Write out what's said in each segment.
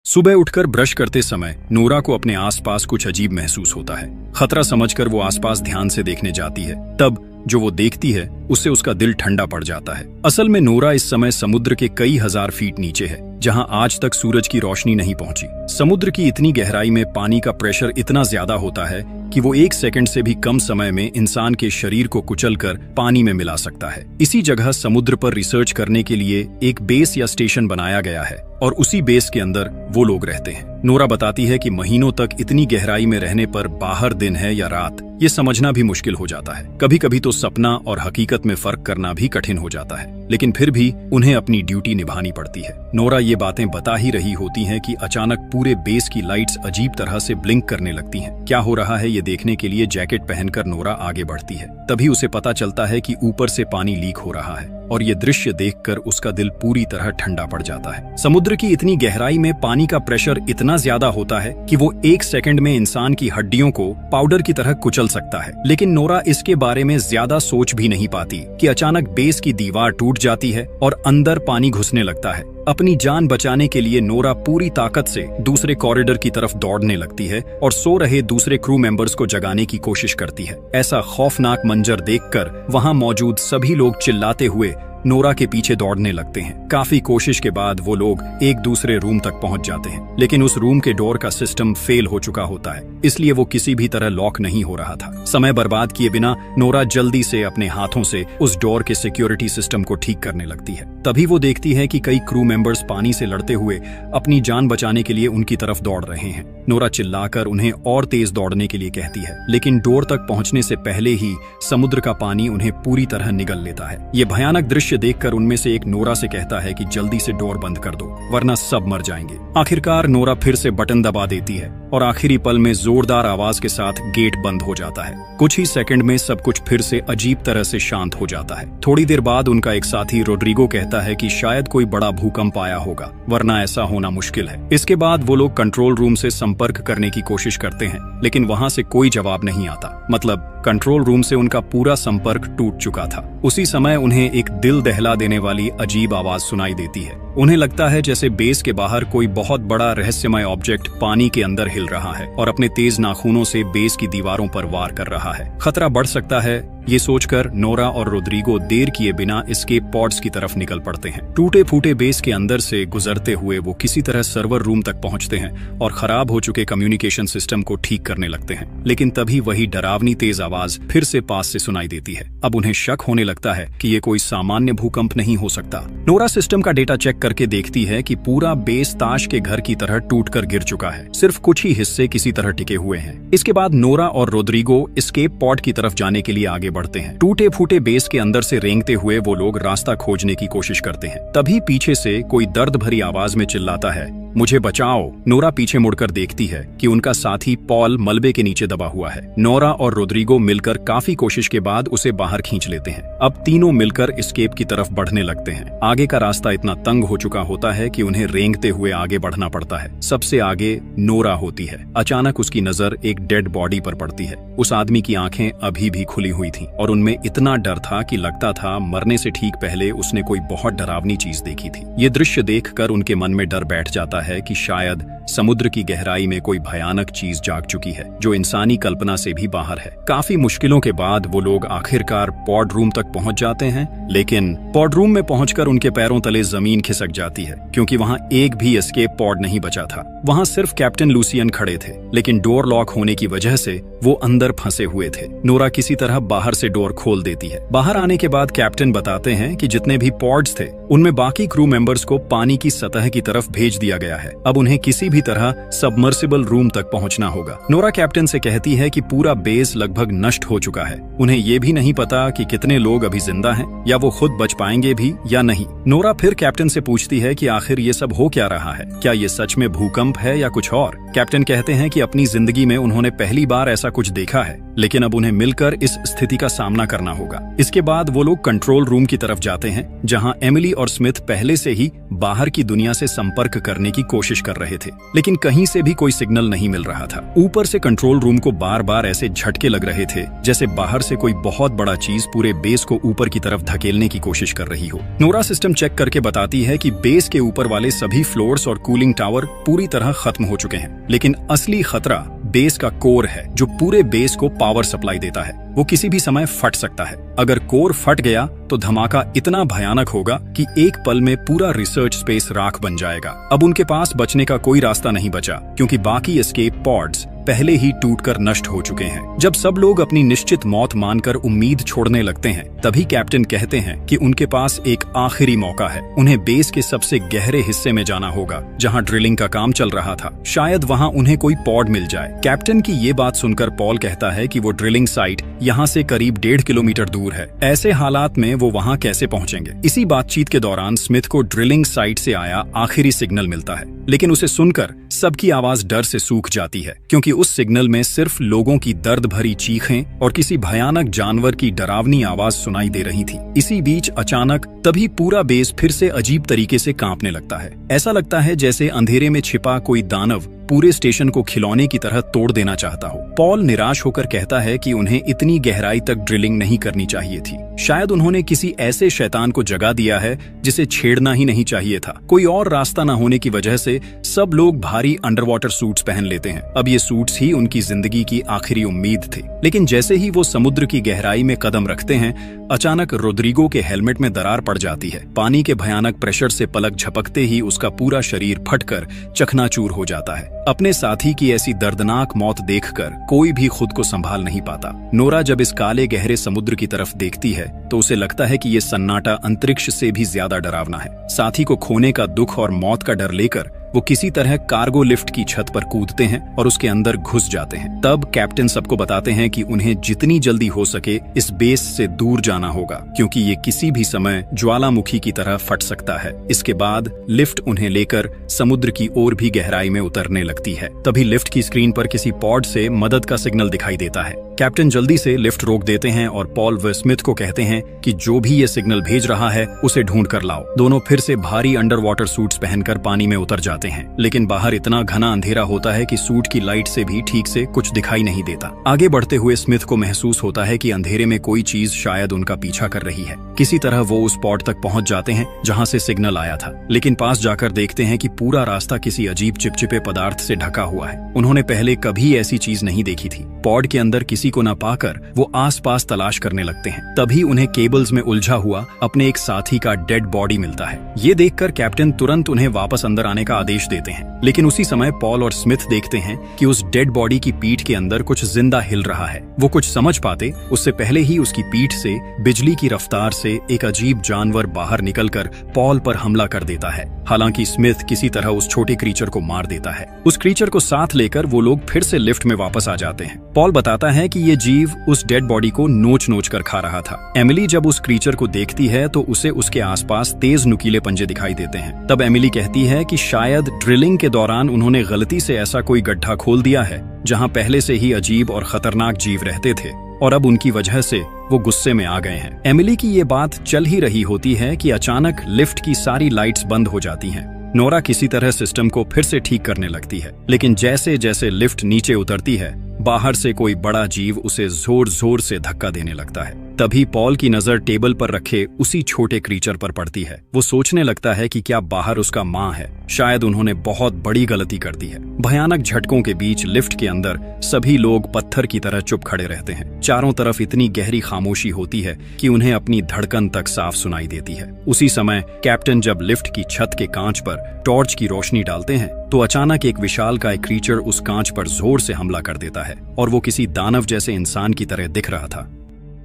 सुबह उठकर ब्रश करते समय नोरा को अपने आसपास कुछ अजीब महसूस होता है। खतरा समझकर वो आसपास ध्यान से देखने जाती है। तब जो वो देखती है उससे उसका दिल ठंडा पड़ जाता है। असल में नोरा इस समय समुद्र के कई हजार फीट नीचे है, जहां आज तक सूरज की रोशनी नहीं पहुंची। समुद्र की इतनी गहराई में पानी का प्रेशर इतना ज्यादा होता है कि वो 1 सेकंड से भी कम समय में इंसान के शरीर को कुचलकर पानी में मिला सकता है। इसी जगह समुद्र पर रिसर्च करने के लिए एक बेस या स्टेशन बनाया गया है और उसी बेस के अंदर वो लोग रहते हैं। नोरा बताती है कि महीनों तक इतनी गहराई में रहने पर बाहर दिन है या रात ये समझना भी मुश्किल हो जाता है। कभी कभी तो सपना और हकीकत में फर्क करना भी कठिन हो जाता है, लेकिन फिर भी उन्हें अपनी ड्यूटी निभानी पड़ती है। नोरा ये बातें बता ही रही होती हैं कि अचानक पूरे बेस की लाइट्स अजीब तरह से ब्लिंक करने लगती हैं। क्या हो रहा है ये देखने के लिए जैकेट पहनकर नोरा आगे बढ़ती है। तभी उसे पता चलता है कि ऊपर से पानी लीक हो रहा है और ये दृश्य देखकर उसका दिल पूरी तरह ठंडा पड़ जाता है। समुद्र की इतनी गहराई में पानी का प्रेशर इतना ज्यादा होता है कि वो 1 सेकंड में इंसान की हड्डियों को पाउडर की तरह कुचल सकता है। लेकिन नोरा इसके बारे में ज्यादा सोच भी नहीं पाती कि अचानक बेस की दीवार टूट जाती है और अंदर पानी घुसने लगता है। अपनी जान बचाने के लिए नोरा पूरी ताकत से दूसरे कॉरिडोर की तरफ दौड़ने लगती है और सो रहे दूसरे क्रू मेंबर्स को जगाने की कोशिश करती है। ऐसा खौफनाक मंजर देखकर वहां मौजूद सभी लोग चिल्लाते हुए नोरा के पीछे दौड़ने लगते हैं। काफी कोशिश के बाद वो लोग एक दूसरे रूम तक पहुंच जाते हैं, लेकिन उस रूम के डोर का सिस्टम फेल हो चुका होता है, इसलिए वो किसी भी तरह लॉक नहीं हो रहा था। समय बर्बाद किए बिना नोरा जल्दी से अपने हाथों से उस डोर के सिक्योरिटी सिस्टम को ठीक करने लगती है। तभी वो देखती है कि कई क्रू मेंबर्स पानी से लड़ते हुए अपनी जान बचाने के लिए उनकी तरफ दौड़ रहे हैं। नोरा चिल्लाकर उन्हें और तेज दौड़ने के लिए कहती है, लेकिन डोर तक पहुंचने से पहले ही समुद्र का पानी उन्हें पूरी तरह निगल लेता है। ये भयानक दृश्य देखकर उनमें से एक नोरा से कहता है कि जल्दी से डोर बंद कर दो, वरना सब मर जाएंगे। आखिरकार नोरा फिर से बटन दबा देती है और आखिरी पल में जोरदार आवाज के साथ गेट बंद हो जाता है। कुछ ही सेकंड में सब कुछ फिर से अजीब तरह से शांत हो जाता है। थोड़ी देर बाद उनका एक साथी रोड्रिगो कहता है कि शायद कोई बड़ा भूकंप आया होगा, वरना ऐसा होना मुश्किल है। इसके बाद वो लोग कंट्रोल रूम से संपर्क करने की कोशिश करते हैं, लेकिन वहां से कोई जवाब नहीं आता। मतलब कंट्रोल रूम से उनका पूरा संपर्क टूट चुका था। उसी समय उन्हें एक दिल दहला देने वाली अजीब आवाज सुनाई देती है। उन्हें लगता है जैसे बेस के बाहर कोई बहुत बड़ा रहस्यमय ऑब्जेक्ट पानी के अंदर हिल रहा है और अपने तेज नाखूनों से बेस की दीवारों पर वार कर रहा है। खतरा बढ़ सकता है, ये सोचकर नोरा और रोड्रिगो देर किए बिना एस्केप पॉड्स की तरफ निकल पड़ते हैं। टूटे फूटे बेस के अंदर से गुजरते हुए वो किसी तरह सर्वर रूम तक पहुंचते हैं और खराब हो चुके कम्युनिकेशन सिस्टम को ठीक करने लगते हैं। लेकिन तभी वही डरावनी तेज आवाज फिर से पास से सुनाई देती है। अब उन्हें शक होने लगता है कि ये कोई सामान्य भूकंप नहीं हो सकता। नोरा सिस्टम का डेटा चेक करके देखती है कि पूरा बेस ताश के घर की तरह टूटकर गिर चुका है। सिर्फ कुछ ही हिस्से किसी तरह टिके हुए हैं। इसके बाद नोरा और रोड्रिगो एस्केप पॉड की तरफ जाने के लिए आगे बढ़ते हैं। टूटे फूटे बेस के अंदर से रेंगते हुए वो लोग रास्ता खोजने की कोशिश करते हैं। तभी पीछे से कोई दर्द भरी आवाज में चिल्लाता है, मुझे बचाओ। नोरा पीछे मुड़कर देखती है कि उनका साथी पॉल मलबे के नीचे दबा हुआ है। नोरा और रोड्रिगो मिलकर काफी कोशिश के बाद उसे बाहर खींच लेते हैं। अब तीनों मिलकर एस्केप की तरफ बढ़ने लगते हैं। आगे का रास्ता इतना तंग हो चुका होता है कि उन्हें रेंगते हुए आगे बढ़ना पड़ता है। सबसे आगे नोरा होती है। अचानक उसकी नजर एक डेड बॉडी पर पड़ती है। उस आदमी की आंखें अभी भी खुली हुई थीं और उनमें इतना डर था कि लगता था मरने से ठीक पहले उसने कोई बहुत डरावनी चीज देखी थी। ये दृश्य देखकर उनके मन में डर बैठ जाता है कि शायद समुद्र की गहराई में कोई भयानक चीज जाग चुकी है जो इंसानी कल्पना से भी बाहर है। काफी मुश्किलों के बाद वो लोग आखिरकार पॉड रूम तक पहुंच जाते हैं, लेकिन पॉड रूम में पहुंचकर उनके पैरों तले जमीन खिसक जाती है, क्योंकि वहां एक भी एस्केप पॉड नहीं बचा था। वहां सिर्फ कैप्टन लूसियन खड़े थे, लेकिन डोर लॉक होने की वजह से वो अंदर फंसे हुए थे। नोरा किसी तरह बाहर से डोर खोल देती है। बाहर आने के बाद कैप्टन बताते हैं कि जितने भी पॉड्स थे उनमें बाकी क्रू मेंबर्स को पानी की सतह की तरफ भेज दिया गया है। अब उन्हें किसी भी तरह सबमर्सिबल रूम तक पहुंचना होगा। नोरा कैप्टन से कहती है कि पूरा बेस लगभग नष्ट हो चुका है। उन्हें ये भी नहीं पता कि कितने लोग अभी जिंदा हैं या वो खुद बच पाएंगे भी या नहीं। नोरा फिर कैप्टन से पूछती है कि आखिर ये सब हो क्या रहा है, क्या ये सच में भूकंप है या कुछ और। कैप्टन कहते हैं कि अपनी जिंदगी में उन्होंने पहली बार ऐसा कुछ देखा है, लेकिन अब उन्हें मिलकर इस स्थिति का सामना करना होगा। इसके बाद वो लोग कंट्रोल रूम की तरफ जाते हैं, जहां एमिली और स्मिथ पहले से ही बाहर की दुनिया से संपर्क करने की कोशिश कर रहे थे, लेकिन कहीं से भी कोई सिग्नल नहीं मिल रहा था। ऊपर से कंट्रोल रूम को बार बार ऐसे झटके लग रहे थे जैसे बाहर से कोई बहुत बड़ा चीज पूरे बेस को ऊपर की तरफ धकेलने की कोशिश कर रही हो। नोरा सिस्टम चेक करके बताती है कि बेस के ऊपर वाले सभी फ्लोर्स और कूलिंग टावर पूरी तरह खत्म हो चुके हैं, लेकिन असली खतरा बेस का कोर है, जो पूरे बेस को पावर सप्लाई देता है। वो किसी भी समय फट सकता है। अगर कोर फट गया तो धमाका इतना भयानक होगा कि एक पल में पूरा रिसर्च स्पेस राख बन जाएगा। अब उनके पास बचने का कोई रास्ता नहीं बचा, क्योंकि बाकी एस्केप पॉड्स पहले ही टूटकर नष्ट हो चुके हैं। जब सब लोग अपनी निश्चित मौत मानकर उम्मीद छोड़ने लगते हैं, तभी कैप्टन कहते हैं कि उनके पास एक आखिरी मौका है। उन्हें बेस के सबसे गहरे हिस्से में जाना होगा, जहां ड्रिलिंग का काम चल रहा था। शायद वहां उन्हें कोई पॉड मिल जाए। कैप्टन की ये बात सुनकर पॉल कहता है कि वो ड्रिलिंग साइट यहाँ से करीब 1.5 किलोमीटर दूर है। ऐसे हालात में वो वहाँ कैसे पहुँचेंगे? इसी बातचीत के दौरान स्मिथ को ड्रिलिंग साइट से आया आखिरी सिग्नल मिलता है, लेकिन उसे सुनकर सबकी आवाज डर से सूख जाती है, क्योंकि उस सिग्नल में सिर्फ लोगों की दर्द भरी चीखें और किसी भयानक जानवर की डरावनी आवाज सुनाई दे रही थी। इसी बीच अचानक तभी पूरा बेस फिर से अजीब तरीके से कांपने लगता है। ऐसा लगता है जैसे अंधेरे में छिपा कोई दानव पूरे स्टेशन को खिलौने की तरह तोड़ देना चाहता हो। पॉल निराश होकर कहता है कि उन्हें इतनी गहराई तक ड्रिलिंग नहीं करनी चाहिए थी। शायद उन्होंने किसी ऐसे शैतान को जगा दिया है जिसे छेड़ना ही नहीं चाहिए था। कोई और रास्ता न होने की वजह से सब लोग भारी अंडरवाटर सूट्स पहन लेते हैं। अब ये सूट्स ही उनकी जिंदगी की आखिरी उम्मीद थी। लेकिन जैसे ही वो समुद्र की गहराई में कदम रखते हैं, अचानक रोड्रिगो के हेलमेट में दरार पड़ जाती है। पानी के भयानक प्रेशर से पलक झपकते ही उसका पूरा शरीर फटकर चकनाचूर हो जाता है। अपने साथी की ऐसी दर्दनाक मौत देखकर कोई भी खुद को संभाल नहीं पाता। नोरा जब इस काले गहरे समुद्र की तरफ देखती है तो उसे लगता है कि ये सन्नाटा अंतरिक्ष से भी ज्यादा डरावना है। साथी को खोने का दुख और मौत का डर लेकर वो किसी तरह कार्गो लिफ्ट की छत पर कूदते हैं और उसके अंदर घुस जाते हैं। तब कैप्टन सबको बताते हैं कि उन्हें जितनी जल्दी हो सके इस बेस से दूर जाना होगा, क्योंकि ये किसी भी समय ज्वालामुखी की तरह फट सकता है। इसके बाद लिफ्ट उन्हें लेकर समुद्र की ओर भी गहराई में उतरने लगती है। तभी लिफ्ट की स्क्रीन पर किसी पॉड से मदद का सिग्नल दिखाई देता है। कैप्टन जल्दी से लिफ्ट रोक देते हैं और पॉल व स्मिथ को कहते हैं कि जो भी ये सिग्नल भेज रहा है उसे ढूंढ कर लाओ। दोनों फिर से भारी अंडर वाटर सूट्स पहनकर पानी में उतर जाते हैं, लेकिन बाहर इतना घना अंधेरा होता है कि सूट की लाइट से भी ठीक से कुछ दिखाई नहीं देता। आगे बढ़ते हुए स्मिथ को महसूस होता है कि अंधेरे में कोई चीज शायद उनका पीछा कर रही है। किसी तरह वो उस पॉड तक पहुंच जाते हैं जहां से सिग्नल आया था, लेकिन पास जाकर देखते हैं कि पूरा रास्ता किसी अजीब चिपचिपे पदार्थ से ढका हुआ है। उन्होंने पहले कभी ऐसी चीज नहीं देखी थी। पॉड के अंदर किसी को न पाकर वो आसपास तलाश करने लगते हैं। तभी उन्हें केबल्स में उलझा हुआ अपने एक साथी का डेड बॉडी मिलता है। ये देखकर कैप्टन तुरंत उन्हें वापस अंदर आने का आदेश देते हैं, लेकिन उसी समय पॉल और स्मिथ देखते हैं कि उस डेड बॉडी की पीठ के अंदर कुछ जिंदा हिल रहा है। वो कुछ समझ पाते उससे पहले ही उसकी पीठ से बिजली की रफ्तार से एक अजीब जानवर बाहर निकलकर पॉल पर हमला कर देता है। हालांकि स्मिथ किसी तरह उस छोटे क्रीचर को मार देता है। उस क्रीचर को साथ लेकर वो लोग फिर से लिफ्ट में वापस आ जाते हैं। पॉल बताता है कि ये जीव उस डेड बॉडी को नोच नोच कर खा रहा था। एमिली जब उस क्रीचर को देखती है तो उसे उसके आसपास तेज नुकीले पंजे दिखाई देते हैं। तब एमिली कहती है कि शायद ड्रिलिंग के दौरान उन्होंने गलती से ऐसा कोई गड्ढा खोल दिया है जहां पहले से ही अजीब और खतरनाक जीव रहते थे, और अब उनकी वजह से वो गुस्से में आ गए हैं। एमिली की ये बात चल ही रही होती है कि अचानक लिफ्ट की सारी लाइट्स बंद हो जाती हैं। नोरा किसी तरह सिस्टम को फिर से ठीक करने लगती है, लेकिन जैसे जैसे लिफ्ट नीचे उतरती है, बाहर से कोई बड़ा जीव उसे जोर जोर से धक्का देने लगता है। तभी पॉल की नजर टेबल पर रखे उसी छोटे क्रीचर पर पड़ती है। वो सोचने लगता है कि क्या बाहर उसका माँ है। शायद उन्होंने बहुत बड़ी गलती कर दी है। भयानक झटकों के बीच लिफ्ट के अंदर सभी लोग पत्थर की तरह चुप खड़े रहते हैं। चारों तरफ इतनी गहरी खामोशी होती है कि उन्हें अपनी धड़कन तक साफ सुनाई देती है। उसी समय कैप्टन जब लिफ्ट की छत के कांच पर टॉर्च की रोशनी डालते हैं तो अचानक एक विशालकाय क्रीचर उस कांच पर जोर से हमला कर देता है और वो किसी दानव जैसे इंसान की तरह दिख रहा था।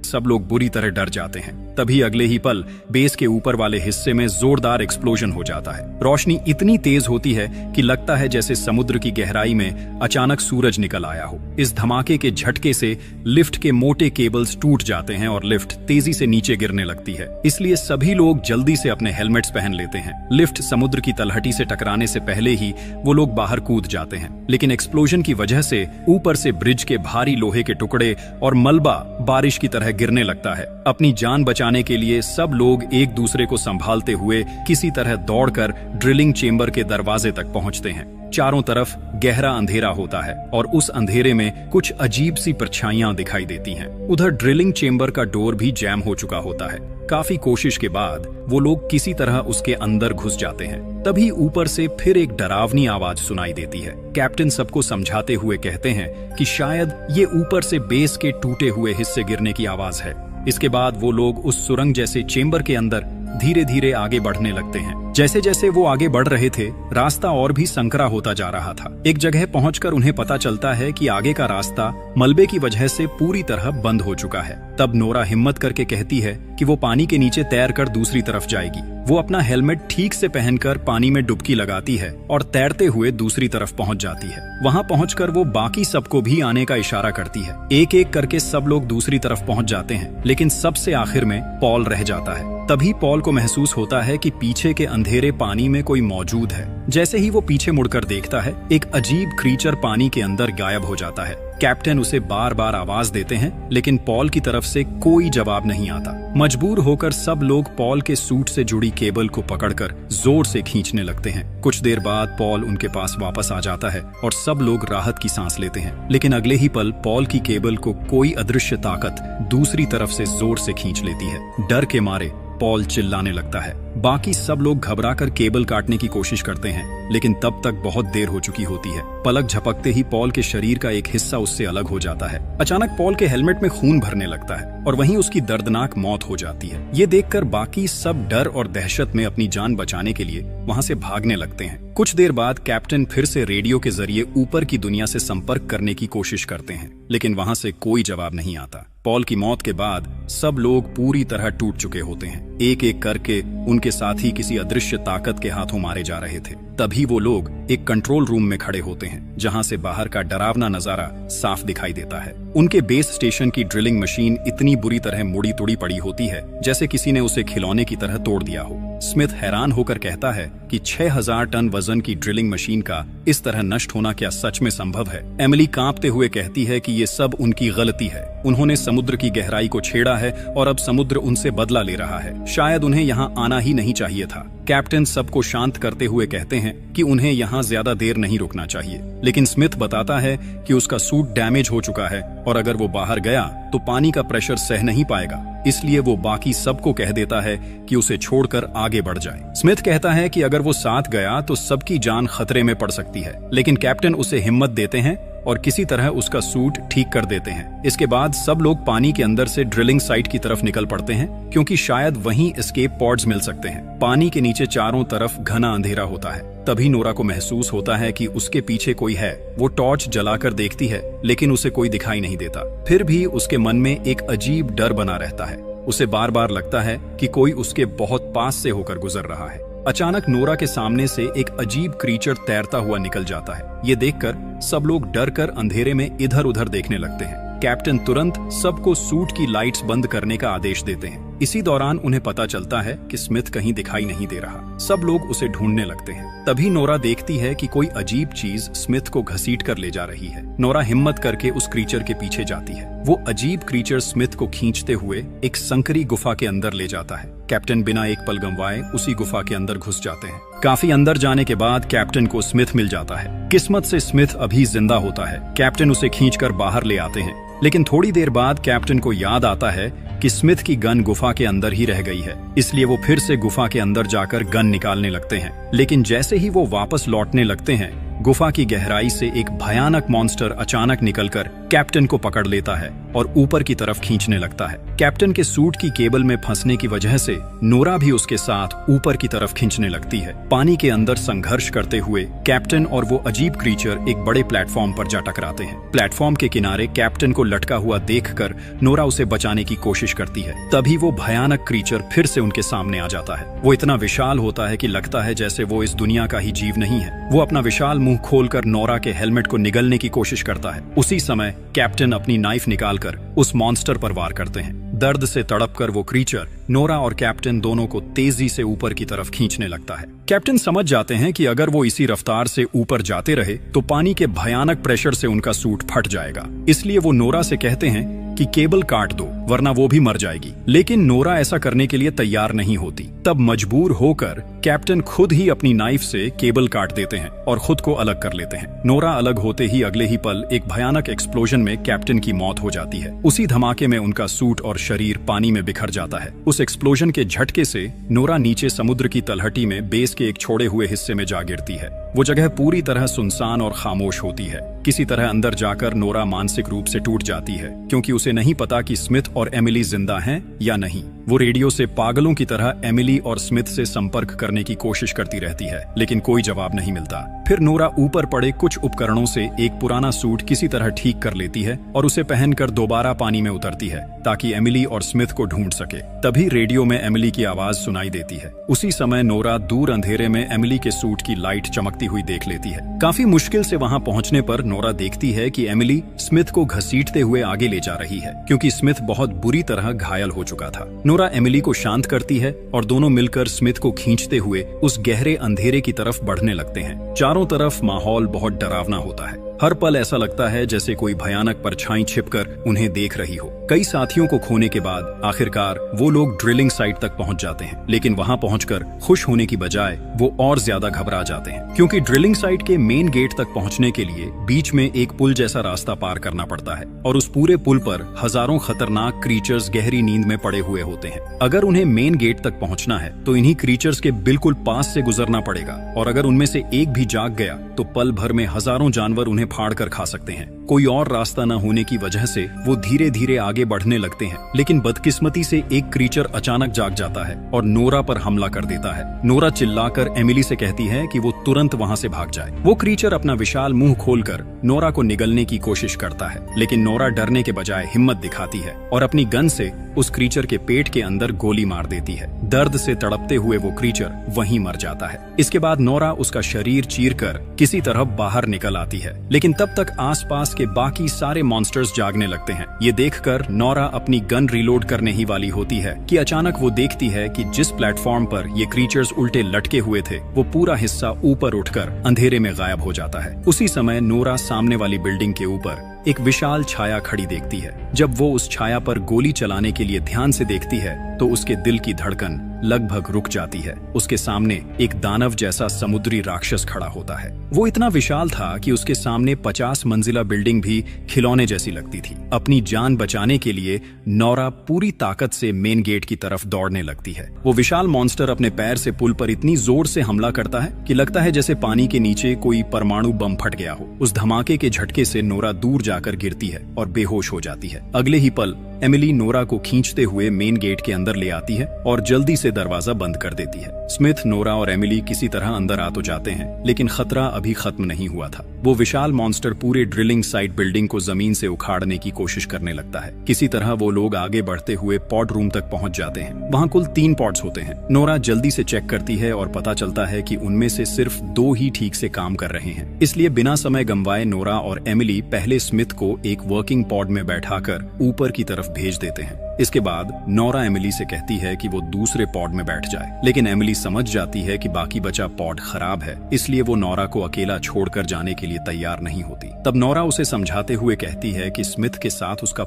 सब लोग बुरी तरह डर जाते हैं। तभी अगले ही पल बेस के ऊपर वाले हिस्से में जोरदार एक्सप्लोजन हो जाता है। रोशनी इतनी तेज होती है कि लगता है जैसे समुद्र की गहराई में अचानक सूरज निकल आया हो। इस धमाके के झटके से लिफ्ट के मोटे केबल्स टूट जाते हैं और लिफ्ट तेजी से नीचे गिरने लगती है। इसलिए सभी लोग जल्दी से अपने हेलमेट्स पहन लेते हैं। लिफ्ट समुद्र की तलहटी से टकराने से पहले ही वो लोग बाहर कूद जाते हैं, लेकिन एक्सप्लोजन की वजह से ऊपर से ब्रिज के भारी लोहे के टुकड़े और मलबा बारिश की तरह गिरने लगता है। अपनी जान बचाने के लिए सब लोग एक दूसरे को संभालते हुए किसी तरह दौड़कर ड्रिलिंग चेंबर के दरवाजे तक पहुंचते हैं। चारों तरफ गहरा अंधेरा होता है और उस अंधेरे में कुछ अजीब सी परछाइयां दिखाई देती हैं। उधर ड्रिलिंग चेंबर का डोर भी जैम हो चुका होता है। काफी कोशिश के बाद वो लोग किसी तरह उसके अंदर घुस जाते हैं। तभी ऊपर से फिर एक डरावनी आवाज सुनाई देती है। कैप्टन सबको समझाते हुए कहते हैं कि शायद ये ऊपर से बेस के टूटे हुए हिस्से गिरने की आवाज है। इसके बाद वो लोग उस सुरंग जैसे चेंबर के अंदर धीरे धीरे आगे बढ़ने लगते हैं। जैसे जैसे वो आगे बढ़ रहे थे, रास्ता और भी संकरा होता जा रहा था। एक जगह पहुंचकर उन्हें पता चलता है कि आगे का रास्ता मलबे की वजह से पूरी तरह बंद हो चुका है। तब नोरा हिम्मत करके कहती है कि वो पानी के नीचे तैरकर दूसरी तरफ जाएगी। वो अपना हेलमेट ठीक से पहनकर पानी में डुबकी लगाती है और तैरते हुए दूसरी तरफ पहुंच जाती है। वहां पहुंचकर वो बाकी सबको भी आने का इशारा करती है। एक एक करके सब लोग दूसरी तरफ पहुंच जाते हैं, लेकिन सबसे आखिर में पॉल रह जाता है। तभी पॉल को महसूस होता है कि पीछे के अंधेरे पानी में कोई मौजूद है। जैसे ही वो पीछे मुड़कर देखता है, एक अजीब क्रीचर पानी के अंदर गायब हो जाता है। कैप्टन उसे बार बार आवाज देते हैं, लेकिन पॉल की तरफ से कोई जवाब नहीं आता। मजबूर होकर सब लोग पॉल के सूट से जुड़ी केबल को पकड़कर जोर से खींचने लगते हैं। कुछ देर बाद पॉल उनके पास वापस आ जाता है और सब लोग राहत की सांस लेते हैं। लेकिन अगले ही पल पॉल की केबल को कोई अदृश्य ताकत दूसरी तरफ से जोर से खींच लेती है। डर के मारे पॉल चिल्लाने लगता है। बाकी सब लोग घबराकर केबल काटने की कोशिश करते हैं, लेकिन तब तक बहुत देर हो चुकी होती है। पलक झपकते ही पॉल के शरीर का एक हिस्सा उससे अलग हो जाता है। अचानक पॉल के हेलमेट में खून भरने लगता है और वहीं उसकी दर्दनाक मौत हो जाती है। ये देखकर बाकी सब डर और दहशत में अपनी जान बचाने के लिए वहां से भागने लगते हैं। कुछ देर बाद कैप्टन फिर से रेडियो के जरिए ऊपर की दुनिया से संपर्क करने की कोशिश करते हैं, लेकिन वहां से कोई जवाब नहीं आता। पॉल की मौत के बाद सब लोग पूरी तरह टूट चुके होते हैं। एक एक करके उनके साथी किसी अदृश्य ताकत के हाथों मारे जा रहे थे। तभी वो लोग एक कंट्रोल रूम में खड़े होते हैं, जहां से बाहर का डरावना नजारा साफ दिखाई देता है। उनके बेस स्टेशन की ड्रिलिंग मशीन इतनी बुरी तरह मुड़ी तुड़ी पड़ी होती है जैसे किसी ने उसे खिलौने की तरह तोड़ दिया हो। स्मिथ हैरान होकर कहता है कि 6000 टन वजन की ड्रिलिंग मशीन का इस तरह नष्ट होना क्या सच में संभव है? एमिली कांपते हुए कहती है कि ये सब उनकी गलती है। उन्होंने समुद्र की गहराई को छेड़ा है और अब समुद्र उनसे बदला ले रहा है। शायद उन्हें यहाँ आना ही नहीं चाहिए था। कैप्टन सबको शांत करते हुए कहते हैं कि उन्हें यहाँ ज्यादा देर नहीं रुकना चाहिए, लेकिन स्मिथ बताता है कि उसका सूट डैमेज हो चुका है और अगर वो बाहर गया तो पानी का प्रेशर सह नहीं पाएगा। इसलिए वो बाकी सबको कह देता है कि उसे छोड़कर आगे बढ़ जाए। स्मिथ कहता है कि अगर वो साथ गया तो सबकी जान खतरे में पड़ सकती है, लेकिन कैप्टन उसे हिम्मत देते हैं और किसी तरह उसका सूट ठीक कर देते हैं। इसके बाद सब लोग पानी के अंदर से ड्रिलिंग साइट की तरफ निकल पड़ते हैं, क्योंकि शायद वहीं एस्केप पॉड्स मिल सकते हैं। पानी के नीचे चारों तरफ घना अंधेरा होता है। तभी नोरा को महसूस होता है कि उसके पीछे कोई है। वो टॉर्च जलाकर देखती है, लेकिन उसे कोई दिखाई नहीं देता। फिर भी उसके मन में एक अजीब डर बना रहता है। उसे बार बार लगता है कि कोई उसके बहुत पास से होकर गुजर रहा है। अचानक नोरा के सामने से एक अजीब क्रीचर तैरता हुआ निकल जाता है। ये देखकर सब लोग डर कर अंधेरे में इधर उधर देखने लगते हैं। कैप्टन तुरंत सबको सूट की लाइट्स बंद करने का आदेश देते हैं। इसी दौरान उन्हें पता चलता है कि स्मिथ कहीं दिखाई नहीं दे रहा। सब लोग उसे ढूंढने लगते हैं। तभी नोरा देखती है कि कोई अजीब चीज स्मिथ को घसीट कर ले जा रही है। नोरा हिम्मत करके उस क्रीचर के पीछे जाती है। वो अजीब क्रीचर स्मिथ को खींचते हुए एक संकरी गुफा के अंदर ले जाता है। कैप्टन बिना एक पल गंवाए उसी गुफा के अंदर घुस जाते हैं। काफी अंदर जाने के बाद कैप्टन को स्मिथ मिल जाता है। किस्मत से स्मिथ अभी जिंदा होता है। कैप्टन उसे खींचकर बाहर ले आते हैं, लेकिन थोड़ी देर बाद कैप्टन को याद आता है कि स्मिथ की गन गुफा के अंदर ही रह गई है। इसलिए वो फिर से गुफा के अंदर जाकर गन निकालने लगते हैं। लेकिन जैसे ही वो वापस लौटने लगते हैं, गुफा की गहराई से एक भयानक मॉन्स्टर अचानक निकलकर कैप्टन को पकड़ लेता है और ऊपर की तरफ खींचने लगता है। कैप्टन के सूट की केबल में फंसने की वजह से नोरा भी उसके साथ ऊपर की तरफ खींचने लगती है। पानी के अंदर संघर्ष करते हुए कैप्टन और वो अजीब क्रीचर एक बड़े प्लेटफॉर्म पर जा टकराते हैं। प्लेटफॉर्म के किनारे कैप्टन को लटका हुआ देखकर नोरा उसे बचाने की कोशिश करती है। तभी वो भयानक क्रीचर फिर से उनके सामने आ जाता है। वो इतना विशाल होता है कि लगता है जैसे वो इस दुनिया का ही जीव नहीं है। वो अपना विशाल मुंह खोलकर नोरा के हेलमेट को निगलने की कोशिश करता है। उसी समय कैप्टन अपनी नाइफ निकालकर उस मॉन्स्टर पर वार करते हैं। दर्द से तड़पकर वो क्रीचर नोरा और कैप्टन दोनों को तेजी से ऊपर की तरफ खींचने लगता है। कैप्टन समझ जाते हैं कि अगर वो इसी रफ्तार से ऊपर जाते रहे तो पानी के भयानक प्रेशर से उनका सूट फट जाएगा। इसलिए वो नोरा से कहते हैं कि केबल काट दो वरना वो भी मर जाएगी। लेकिन नोरा ऐसा करने के लिए तैयार नहीं होती। तब मजबूर होकर कैप्टन खुद ही अपनी नाइफ से केबल काट देते हैं और खुद को अलग कर लेते हैं। नोरा अलग होते ही अगले ही पल एक भयानक एक्सप्लोजन में कैप्टन की मौत हो जाती है। उसी धमाके में उनका सूट और शरीर पानी में बिखर जाता है। उस एक्सप्लोजन के झटके से नोरा नीचे समुद्र की तलहटी में बेस के एक छोड़े हुए हिस्से में जा गिरती है। वो जगह पूरी तरह सुनसान और खामोश होती है। किसी तरह अंदर जाकर नोरा मानसिक रूप से टूट जाती है, क्योंकि उसे नहीं पता कि स्मिथ और एमिली जिंदा हैं या नहीं। वो रेडियो से पागलों की तरह एमिली और स्मिथ से संपर्क करने की कोशिश करती रहती है, लेकिन कोई जवाब नहीं मिलता। फिर नोरा ऊपर पड़े कुछ उपकरणों से एक पुराना सूट किसी तरह ठीक कर लेती है और उसे पहनकर दोबारा पानी में उतरती है ताकि एमिली और स्मिथ को ढूंढ सके। तभी रेडियो में एमिली की आवाज सुनाई देती है। उसी समय नोरा दूर अंधेरे में एमिली के सूट की लाइट चमकती हुई देख लेती है। काफी मुश्किल से वहां पहुंचने पर नोरा देखती है कि एमिली स्मिथ को घसीटते हुए आगे ले जा रही है, क्योंकि स्मिथ बहुत बुरी तरह घायल हो चुका था। नोरा एमिली को शांत करती है और दोनों मिलकर स्मिथ को खींचते हुए उस गहरे अंधेरे की तरफ बढ़ने लगते हैं। चारों तरफ माहौल बहुत डरावना होता है। हर पल ऐसा लगता है जैसे कोई भयानक परछाई छिपकर उन्हें देख रही हो। कई साथियों को खोने के बाद आखिरकार वो लोग ड्रिलिंग साइट तक पहुंच जाते हैं, लेकिन वहां पहुंचकर खुश होने की बजाय वो और ज्यादा घबरा जाते हैं, क्योंकि ड्रिलिंग साइट के मेन गेट तक पहुंचने के लिए बीच में एक पुल जैसा रास्ता पार करना पड़ता है और उस पूरे पुल पर हजारों खतरनाक क्रीचर्स गहरी नींद में पड़े हुए होते हैं। अगर उन्हें मेन गेट तक पहुंचना है तो इन्हीं क्रीचर्स के बिल्कुल पास से गुजरना पड़ेगा, और अगर उनमें से एक भी जाग गया तो पल भर में हजारों जानवर उन्हें फाड़ कर खा सकते हैं। कोई और रास्ता न होने की वजह से वो धीरे धीरे आगे बढ़ने लगते हैं, लेकिन बदकिस्मती से एक क्रीचर अचानक जाग जाता है और नोरा पर हमला कर देता है। नोरा चिल्लाकर एमिली से कहती है कि वो तुरंत वहां से भाग जाए। वो क्रीचर अपना विशाल मुंह खोलकर नोरा को निगलने की कोशिश करता है, लेकिन नोरा डरने के बजाय हिम्मत दिखाती है और अपनी गन से उस क्रीचर के पेट के अंदर गोली मार देती है। दर्द से तड़पते हुए वो क्रीचर वहीं मर जाता है। इसके बाद नोरा उसका शरीर चीरकर किसी तरह बाहर निकल आती है, लेकिन तब तक आसपास के बाकी सारे मॉन्स्टर्स जागने लगते हैं। ये देखकर नोरा अपनी गन रिलोड करने ही वाली होती है कि अचानक वो देखती है कि जिस प्लेटफॉर्म पर ये क्रीचर्स उल्टे लटके हुए थे वो पूरा हिस्सा ऊपर उठकर अंधेरे में गायब हो जाता है। उसी समय नोरा सामने वाली बिल्डिंग के ऊपर एक विशाल छाया खड़ी देखती है। जब वो उस छाया पर गोली चलाने के लिए ध्यान से देखती है तो उसके दिल की धड़कन लगभग रुक जाती है। उसके सामने एक दानव जैसा समुद्री राक्षस खड़ा होता है। वो इतना विशाल था कि उसके सामने 50 मंजिला बिल्डिंग भी खिलौने जैसी लगती थी। अपनी जान बचाने के लिए नोरा पूरी ताकत से मेन गेट की तरफ दौड़ने लगती है। वो विशाल मॉन्स्टर अपने पैर से पुल पर इतनी जोर से हमला करता है कि लगता है जैसे पानी के नीचे कोई परमाणु बम फट गया हो। उस धमाके के झटके से नोरा दूर जाकर गिरती है और बेहोश हो जाती है। अगले ही पल एमिली नोरा को खींचते हुए मेन गेट के अंदर ले आती है और जल्दी से दरवाजा बंद कर देती है। स्मिथ, नोरा और एमिली किसी तरह अंदर आ तो जाते हैं, लेकिन खतरा अभी खत्म नहीं हुआ था। वो विशाल मॉन्स्टर पूरे ड्रिलिंग साइट बिल्डिंग को जमीन से उखाड़ने की कोशिश करने लगता है। किसी तरह वो लोग आगे बढ़ते हुए पॉड रूम तक पहुंच जाते हैं। वहां कुल 3 पॉड्स होते हैं। नोरा जल्दी से चेक करती है और पता चलता है कि उनमें से सिर्फ 2 ही ठीक से काम कर रहे हैं। इसलिए बिना समय गंवाए नोरा और एमिली पहले स्मिथ को एक वर्किंग पॉड में बैठाकर ऊपर की तरफ भेज देते हैं। इसके बाद नोरा एमिली से कहती है कि वो दूसरे पॉड में बैठ जाए, लेकिन एमिली समझ जाती है कि बाकी बचा पॉड खराब है, इसलिए वो नोरा को अकेला छोड़कर जाने के लिए तैयार नहीं होती। तब नोरा उसे समझाते हुए कहती है कि स्मिथ के साथ उसका